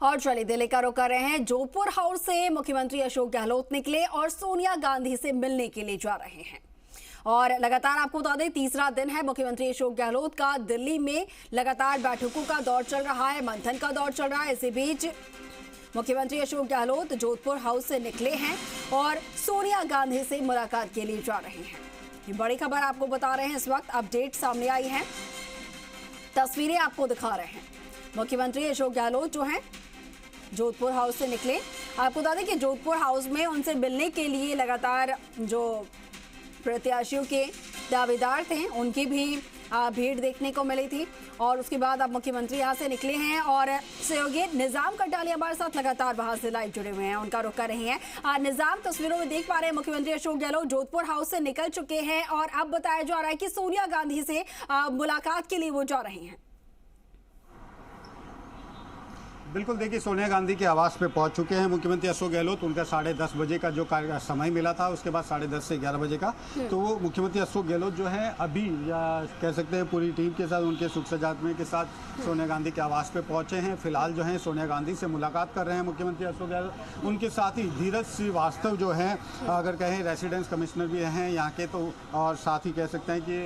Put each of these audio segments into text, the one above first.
और चलिए दिल्ली का रुख कर रहे हैं। जोधपुर हाउस से मुख्यमंत्री अशोक गहलोत निकले और सोनिया गांधी से मिलने के लिए जा रहे हैं। और लगातार आपको बता दें, तीसरा दिन है मुख्यमंत्री अशोक गहलोत का दिल्ली में लगातार बैठकों का दौर चल रहा है, मंथन का दौर चल रहा है। इसी बीच मुख्यमंत्री अशोक गहलोत जोधपुर हाउस से निकले हैं और सोनिया गांधी से मुलाकात के लिए जा रहे हैं। ये बड़ी खबर आपको बता रहे हैं, इस वक्त अपडेट सामने आई है, तस्वीरें आपको दिखा रहे हैं। मुख्यमंत्री अशोक गहलोत जो हैं जोधपुर हाउस से निकले। आपको बता दें कि जोधपुर हाउस में उनसे मिलने के लिए लगातार जो प्रत्याशियों के दावेदार थे उनकी भी भीड़ देखने को मिली थी। और उसके बाद अब मुख्यमंत्री यहाँ से निकले हैं और सहयोगी निजाम कटाली हमारे साथ लगातार वहां से लाइव जुड़े हुए हैं, उनका रुख कर रही हैं। निजाम, तस्वीरों में देख पा रहे हैं मुख्यमंत्री अशोक गहलोत जोधपुर हाउस से निकल चुके हैं और अब बताया जा रहा है कि सोनिया गांधी से मुलाकात के लिए वो जा रहे हैं। बिल्कुल, देखिए सोनिया गांधी के आवास पे पहुंच चुके हैं मुख्यमंत्री अशोक गहलोत। उनका 10:30 बजे का जो समय मिला था, उसके बाद 10:30 से 11 बजे का, तो वो मुख्यमंत्री अशोक गहलोत जो है अभी या कह सकते हैं पूरी टीम के साथ, उनके सुख सजातमे के साथ सोनिया गांधी के आवास पे पहुंचे हैं। फिलहाल जो है सोनिया गांधी से मुलाकात कर रहे हैं मुख्यमंत्री अशोक गहलोत। उनके साथ ही धीरज श्रीवास्तव जो है, अगर कहें रेसिडेंस कमिश्नर भी हैं यहाँ के, तो और साथ ही कह सकते हैं कि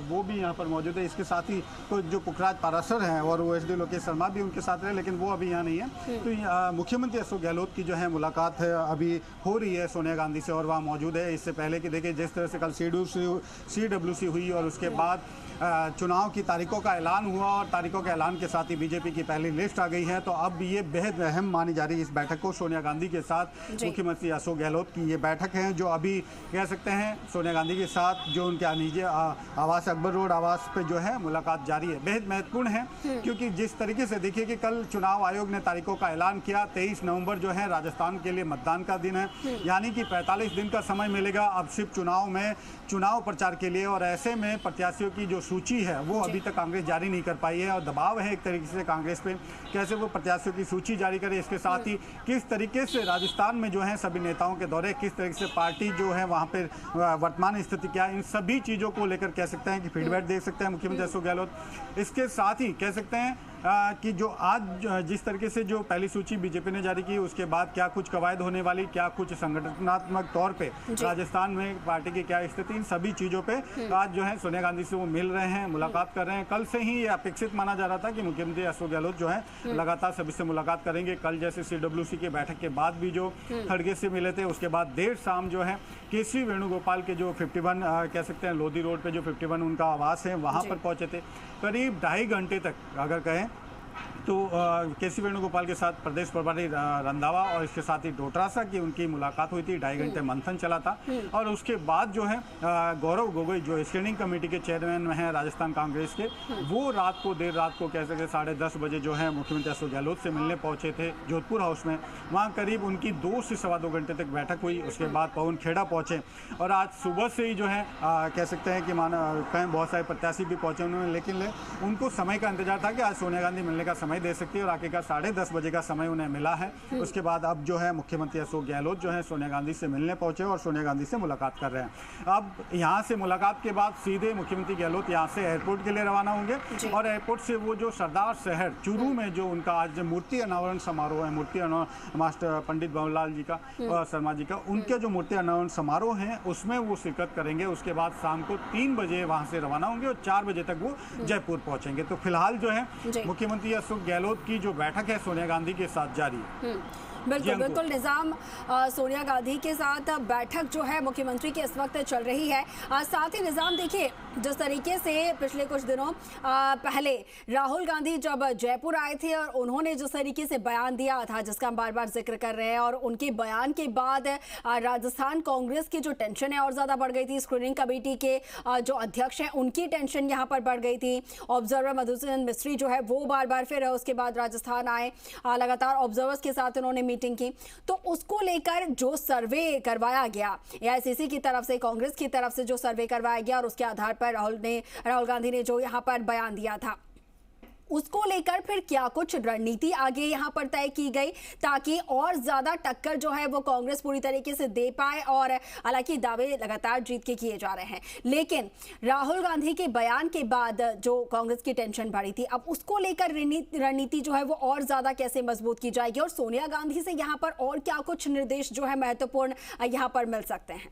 वो भी यहाँ पर मौजूद है। इसके साथ ही तो जो पुखराज पाराशर हैं और OSD लोकेश शर्मा भी उनके साथ रहे, लेकिन वो अभी यहाँ नहीं है। तो मुख्यमंत्री अशोक गहलोत की जो है मुलाकात है अभी हो रही है सोनिया गांधी से, और वहाँ मौजूद है। इससे पहले कि देखिए जिस तरह से कल CWC हुई और उसके बाद चुनाव की तारीखों का ऐलान हुआ और तारीखों के ऐलान के साथ ही बीजेपी की पहली लिस्ट आ गई है, तो अब ये बेहद अहम मानी जा रही है इस बैठक को। सोनिया गांधी के साथ मुख्यमंत्री अशोक गहलोत की ये बैठक है, जो अभी कह सकते हैं सोनिया गांधी के साथ जो उनके निजी आवास अकबर रोड आवास पे जो है मुलाकात जारी है। बेहद महत्वपूर्ण है, क्योंकि जिस तरीके से देखिए कि कल चुनाव आयोग ने तारीखों का ऐलान किया, 23 नवंबर जो है राजस्थान के लिए मतदान का दिन है, यानी कि 45 दिन का समय मिलेगा अब सिर्फ चुनाव में चुनाव प्रचार के लिए। और ऐसे में प्रत्याशियों की जो सूची है वो अभी तक कांग्रेस जारी नहीं कर पाई है, और दबाव है एक तरीके से कांग्रेस पे, कैसे वो प्रत्याशियों की सूची जारी करे। इसके साथ ही किस तरीके से राजस्थान में जो है सभी नेताओं के दौरे, किस तरीके से पार्टी जो है वहाँ पे वर्तमान स्थिति क्या है, इन सभी चीज़ों को लेकर कह सकते हैं कि फीडबैक दे सकते हैं मुख्यमंत्री अशोक गहलोत। इसके साथ ही कह सकते हैं कि जो आज जिस तरीके से जो पहली सूची बीजेपी ने जारी की, उसके बाद क्या कुछ कवायद होने वाली, क्या कुछ संगठनात्मक तौर पे राजस्थान में पार्टी की क्या स्थिति, इन सभी चीज़ों पे आज जो है सोनिया गांधी से वो मिल रहे हैं, मुलाकात कर रहे हैं। कल से ही ये अपेक्षित माना जा रहा था कि मुख्यमंत्री अशोक गहलोत जो है लगातार सभी से मुलाकात करेंगे। कल जैसे CWC की बैठक के बाद भी जो खड़गे से मिले थे, उसके बाद देर शाम जो है केसी वेणुगोपाल के जो 51 कह सकते हैं लोधी रोड पे जो 51 उनका आवास है, वहाँ पर पहुँचे थे। करीब 2.5 घंटे तक अगर कहें तो केसी वेणुगोपाल के साथ प्रदेश प्रभारी रंधावा और इसके साथ ही डोटासरा की उनकी मुलाकात हुई थी। 2.5 घंटे मंथन चला था, और उसके बाद जो है गौरव गोगोई जो स्टैंडिंग कमेटी के चेयरमैन हैं राजस्थान कांग्रेस के, वो रात को देर रात को कह सकते 10:30 बजे जो है मुख्यमंत्री अशोक गहलोत से मिलने पहुंचे थे जोधपुर हाउस में। वहाँ करीब उनकी 2 से सवा 2 घंटे तक बैठक हुई। उसके बाद पवन खेड़ा पहुँचे, और आज सुबह से ही जो है कह सकते हैं कि कहीं बहुत सारे प्रत्याशी भी पहुँचे उन्होंने, लेकिन उनको समय का इंतजार था कि आज सोनिया गांधी मिलने का समय दे सकती है, और आखिरकार 10:30 बजे का समय उन्हें मिला है। उसके बाद अब जो है मुख्यमंत्री अशोक गहलोत जो है सोनिया गांधी से मिलने पहुंचे और सोनिया गांधी से मुलाकात कर रहे हैं। अब यहाँ से मुलाकात के बाद सीधे मुख्यमंत्री गहलोत यहाँ से एयरपोर्ट के लिए रवाना होंगे, और एयरपोर्ट से वो जो सरदार शहर चूरू में जो उनका आज मूर्ति अनावरण समारोह है, मास्टर पंडित भंवरलाल जी का और शर्मा जी का, उनके जो मूर्ति अनावरण समारोह है उसमें वो शिरकत करेंगे। उसके बाद शाम को 3 बजे वहाँ से रवाना होंगे और 4 बजे तक वो जयपुर पहुँचेंगे। तो फिलहाल जो है मुख्यमंत्री अशोक गहलोत की जो बैठक है सोनिया गांधी के साथ जारी है। बिल्कुल बिल्कुल निजाम, सोनिया गांधी के साथ बैठक जो है मुख्यमंत्री की इस वक्त चल रही है। साथ ही निजाम, देखिए जिस तरीके से पिछले कुछ दिनों पहले राहुल गांधी जब जयपुर आए थे और उन्होंने जिस तरीके से बयान दिया था, जिसका हम बार बार जिक्र कर रहे हैं, और उनके बयान के बाद राजस्थान कांग्रेस की जो टेंशन है और ज़्यादा बढ़ गई थी। स्क्रीनिंग कमेटी के जो अध्यक्ष हैं उनकी टेंशन यहाँ पर बढ़ गई थी। ऑब्जर्वर मधुसूदन मिस्त्री जो है वो बार बार फिर उसके बाद राजस्थान आए, लगातार ऑब्जर्वर्स के साथ उन्होंने मीटिंग की। तो उसको लेकर जो सर्वे करवाया गया AICC की तरफ से, कांग्रेस की तरफ से जो सर्वे करवाया गया, और उसके आधार पर राहुल गांधी ने जो यहाँ पर बयान दिया था, उसको लेकर फिर क्या कुछ रणनीति आगे यहां पर तय की गई ताकि और ज्यादा टक्कर जो है वो कांग्रेस पूरी तरीके से दे पाए। और हालांकि दावे लगातार जीत के किए जा रहे हैं, लेकिन राहुल गांधी के बयान के बाद जो कांग्रेस की टेंशन बढ़ी थी, अब उसको लेकर रणनीति जो है वो और ज्यादा कैसे मजबूत की जाएगी और सोनिया गांधी से यहां पर और क्या कुछ निर्देश जो है महत्वपूर्ण यहां पर मिल सकते हैं?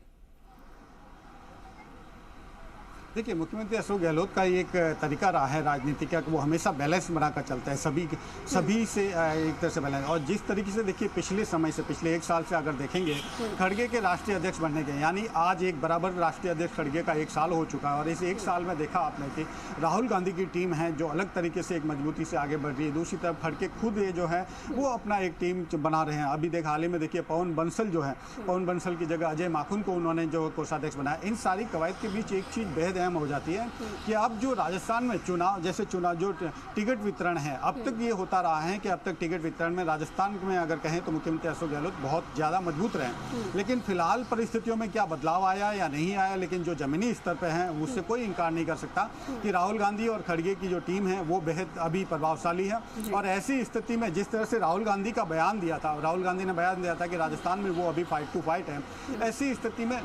देखिए, मुख्यमंत्री अशोक गहलोत का एक तरीका रहा है राजनीति का कि वो हमेशा बैलेंस बनाकर चलता है, सभी से एक तरह से बैलेंस। और जिस तरीके से देखिए पिछले समय से, पिछले 1 साल से अगर देखेंगे, खड़गे के राष्ट्रीय अध्यक्ष बनने के, यानी आज एक बराबर राष्ट्रीय अध्यक्ष खड़गे का 1 साल हो चुका है। और इस 1 साल में देखा आपने कि राहुल गांधी की टीम है जो अलग तरीके से एक मजबूती से आगे बढ़ रही है। दूसरी तरफ खड़गे खुद ये जो है वो अपना एक टीम बना रहे हैं। अभी हाल ही में देखिए पवन बंसल जो है, पवन बंसल की जगह अजय माकुन को उन्होंने जो कोषाध्यक्ष बनाया। इन सारी कवायद के बीच एक चीज़ बेहद अहम हो जाती है कि अब जो राजस्थान में चुनाव जो टिकट वितरण है, अब तक ये होता रहा है कि अब तक टिकट वितरण में राजस्थान में अगर कहें तो मुख्यमंत्री अशोक गहलोत बहुत ज़्यादा मजबूत रहे। लेकिन फिलहाल परिस्थितियों में क्या बदलाव आया या नहीं आया, लेकिन जो जमीनी स्तर पर है उससे कोई इनकार नहीं कर सकता कि राहुल गांधी और खड़गे की जो टीम है वो बेहद अभी प्रभावशाली है। और ऐसी स्थिति में जिस तरह से राहुल गांधी का बयान दिया था, राहुल गांधी ने बयान दिया था कि राजस्थान में वो अभी फाइट टू फाइट है, ऐसी स्थिति में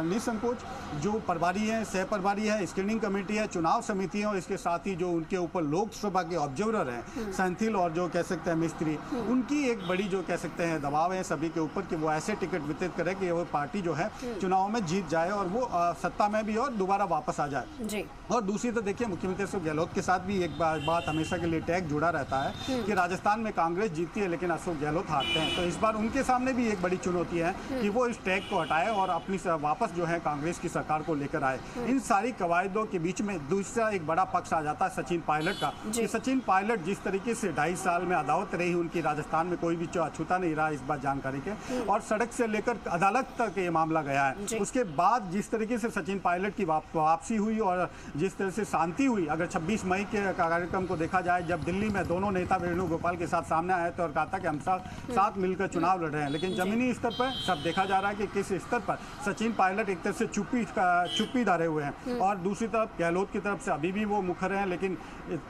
निसंकोच जो प्रभारी है, सह प्रभारी है, स्क्रीनिंग कमेटी है, चुनाव समिति है और इसके साथ ही जो उनके ऊपर लोकसभा के ऑब्जर्वर हैं सेंथिल और जो कह सकते हैं मिस्त्री, उनकी एक बड़ी जो कह सकते हैं दबाव है सभी के ऊपर कि वो ऐसे टिकट वितरित करे कि वो पार्टी जो है चुनाव में जीत जाए और वो सत्ता में भी और दोबारा वापस आ जाए जी। और दूसरी तो देखिए मुख्यमंत्री अशोक गहलोत के साथ भी एक बात हमेशा के लिए टैग जुड़ा रहता है कि राजस्थान में कांग्रेस जीतती है लेकिन अशोक गहलोत हारते हैं। तो इस बार उनके सामने भी एक बड़ी चुनौती है कि वो इस टैग को हटाए और अपनी वापस जो है कांग्रेस की सरकार को लेकर आए। इन सारी कवायदों के बीच में दूसरा एक बड़ा पक्ष आ जाता है सचिन पायलट का कि सचिन पायलट जिस तरीके से 2.5 साल में अदावत रही उनकी, राजस्थान में कोई भी अछूता नहीं रहा इस बात जानकारी के, और सड़क से लेकर अदालत तक ये मामला गया है। उसके बाद जिस तरीके से सचिन पायलट की वापसी हुई और जिस तरह से शांति हुई, अगर 26 मई के कार्यक्रम को देखा जाए जब दिल्ली में दोनों नेता वेणुगोपाल के साथ सामने आए थे और कहा था कि हम साथ मिलकर चुनाव लड़ रहे हैं, लेकिन जमीनी स्तर पर सब देखा जा रहा है कि किस स्तर पर सचिन पायलट एक तरह से चुप्पी धारे हुए हैं और दूसरी तरफ गहलोत की तरफ से अभी भी वो मुखर हैं, लेकिन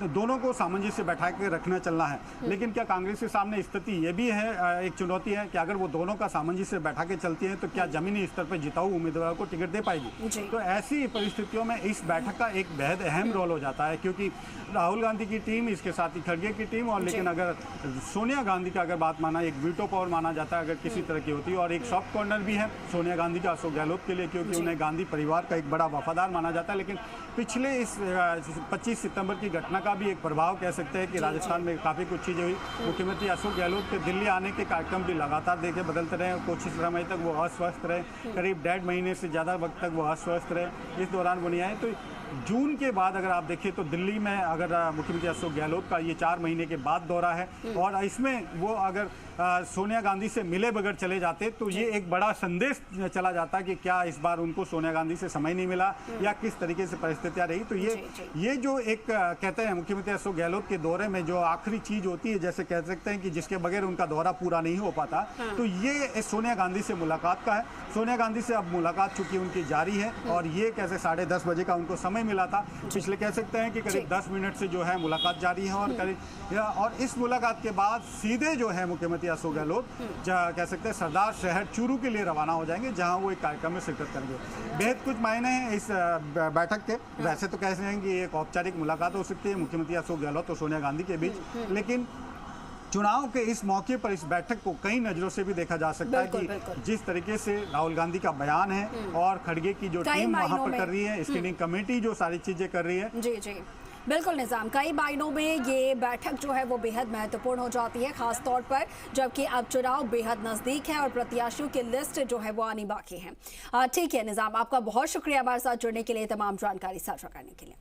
दोनों को सामंजस्य से बैठा के रखना चलना है। लेकिन क्या कांग्रेस के सामने स्थिति ये भी है, एक चुनौती है कि अगर वो दोनों का सामंजस्य से बैठा के चलती है तो क्या जमीनी स्तर पर जिताऊ उम्मीदवार को टिकट दे पाएगी। तो ऐसी परिस्थितियों में इस बैठक का एक बेहद अहम रोल हो जाता है क्योंकि राहुल गांधी की टीम, इसके साथ ही खड़गे की टीम, और लेकिन अगर सोनिया गांधी का अगर बात माना, एक वीटो पावर माना जाता है अगर किसी तरह की होती है, और एक सॉफ्ट कॉर्नर भी है सोनिया गांधी का अशोक गहलोत के लिए क्योंकि उन्हें गांधी परिवार का एक बड़ा वफादार माना जाता है। लेकिन पिछले इस 25 सितंबर की घटना का भी एक प्रभाव कह सकते हैं कि राजस्थान में काफ़ी कुछ चीज़ें हुई। मुख्यमंत्री अशोक गहलोत के दिल्ली आने के कार्यक्रम भी लगातार देखे बदलते रहे, कुछ समय तक वो अस्वस्थ रहे, करीब 1.5 महीने से ज़्यादा वक्त तक वो अस्वस्थ रहे, इस दौरान वो नहीं आए। तो जून के बाद अगर आप देखें तो दिल्ली में अगर मुख्यमंत्री अशोक गहलोत का ये 4 महीने के बाद दौरा है और इसमें वो अगर सोनिया गांधी से मिले बगैर चले जाते तो ये एक बड़ा संदेश चला जाता कि क्या इस बार उनको सोनिया गांधी से समय नहीं मिला या किस तरीके से परिस्थितियां रही। तो ये जो एक कहते हैं मुख्यमंत्री अशोक गहलोत के दौरे में जो आखिरी चीज होती है, जैसे कह सकते हैं कि जिसके बगैर उनका दौरा पूरा नहीं हो पाता, तो ये सोनिया गांधी से मुलाकात का है। सोनिया गांधी से अब मुलाकात चूंकि उनकी जारी है और ये कैसे 10:30 बजे का उनको समय मिला था, पिछले कह सकते हैं कि करीब 10 मिनट से जो है मुलाकात जारी है और करीब और इस मुलाकात के बाद सीधे जो है मुख्यमंत्री अशोक गहलोत कह सकते हैं सरदार शहर चूरू के लिए रवाना हो जाएंगे जहां वो एक कार्यक्रम में शिरकत करेंगे। बेहद कुछ मायने हैं इस बैठक के। वैसे तो कह सकते हैं कि एक औपचारिक मुलाकात हो सकती है मुख्यमंत्री अशोक गहलोत और सोनिया गांधी के बीच, लेकिन चुनाव के इस मौके पर इस बैठक को कई नजरों से भी देखा जा सकता है कि जिस तरीके से राहुल गांधी का बयान है और खड़गे की जो टीम वहां पर कर रही है, स्क्रीनिंग कमेटी जो सारी चीजें कर रही है। जी जी बिल्कुल निजाम, कई मायनों में ये बैठक जो है वो बेहद महत्वपूर्ण हो जाती है, खास तौर पर जबकि अब चुनाव बेहद नजदीक है और प्रत्याशियों की लिस्ट जो है वो आनी बाकी है। ठीक है निजाम, आपका बहुत शुक्रिया हमारे साथ जुड़ने के लिए, तमाम जानकारी साझा करने के लिए।